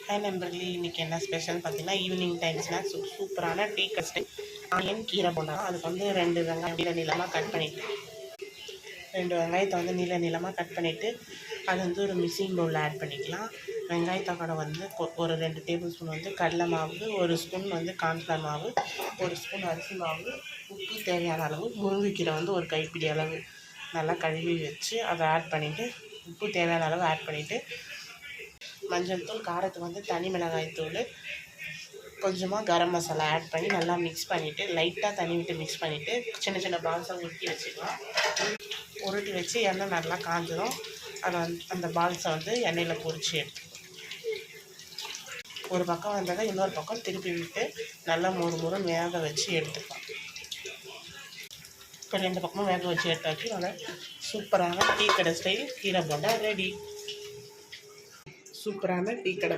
Hi நண்பர்களே, இன்றைக்கி என்ன ஸ்பெஷல் பார்த்தீங்கன்னா, ஈவினிங் டைம் ஸ்நாக்ஸ் சூப்பரான டீ கஸ்டு ஆனியன் கீரை போண்டா. அதுக்கு வந்து 2 வெங்காயம் நீளமாக கட் பண்ணிவிட்டு 2 வெங்காயத்தை வந்து நீளமாக கட் பண்ணிவிட்டு அது வந்து ஒரு மிக்சிங் பவுலில் ஆட் பண்ணிக்கலாம். வெங்காயத்தோட வந்து ஒரு 2 டேபிள் ஸ்பூன் வந்து கடலை மாவு, 1 ஸ்பூன் வந்து கார்ன்ஃப்ளவர் மாவு, 1 ஸ்பூன் அரிசி மாவு, உப்பு தேவையான அளவு, முருங்கைக்கீரை வந்து ஒரு கைப்பிடி அளவு நல்லா கழுவி வச்சு அதை ஆட் பண்ணிவிட்டு, உப்பு தேவையான அளவு ஆட் பண்ணிவிட்டு, மஞ்சள் தூள், காரத்துக்கு வந்து தனி மிளகாய் தூள், கொஞ்சமாக கரம் மசாலா ஆட் பண்ணி நல்லா மிக்ஸ் பண்ணிவிட்டு, லைட்டாக தண்ணி விட்டு மிக்ஸ் பண்ணிவிட்டு சின்ன சின்ன பால்ஸாக உருட்டி வச்சுக்கலாம். உருட்டி வச்சு எண்ணெய் நல்லா காஞ்சிடும். அதை அந்த பால்ஸை வந்து எண்ணெயில் பொரிச்சு எடுத்து ஒரு பக்கம் வந்ததை இன்னொரு பக்கம் திருப்பி விட்டு நல்லா முறு வேக வச்சு எடுத்துக்கலாம். இப்போ 2 பக்கமும் வேக வச்சு எடுத்தாச்சு. நல்லா சூப்பரான டீ கடை ஸ்டைல் கீரை போண்டா ரெடி. சூப்பரான டீ கடை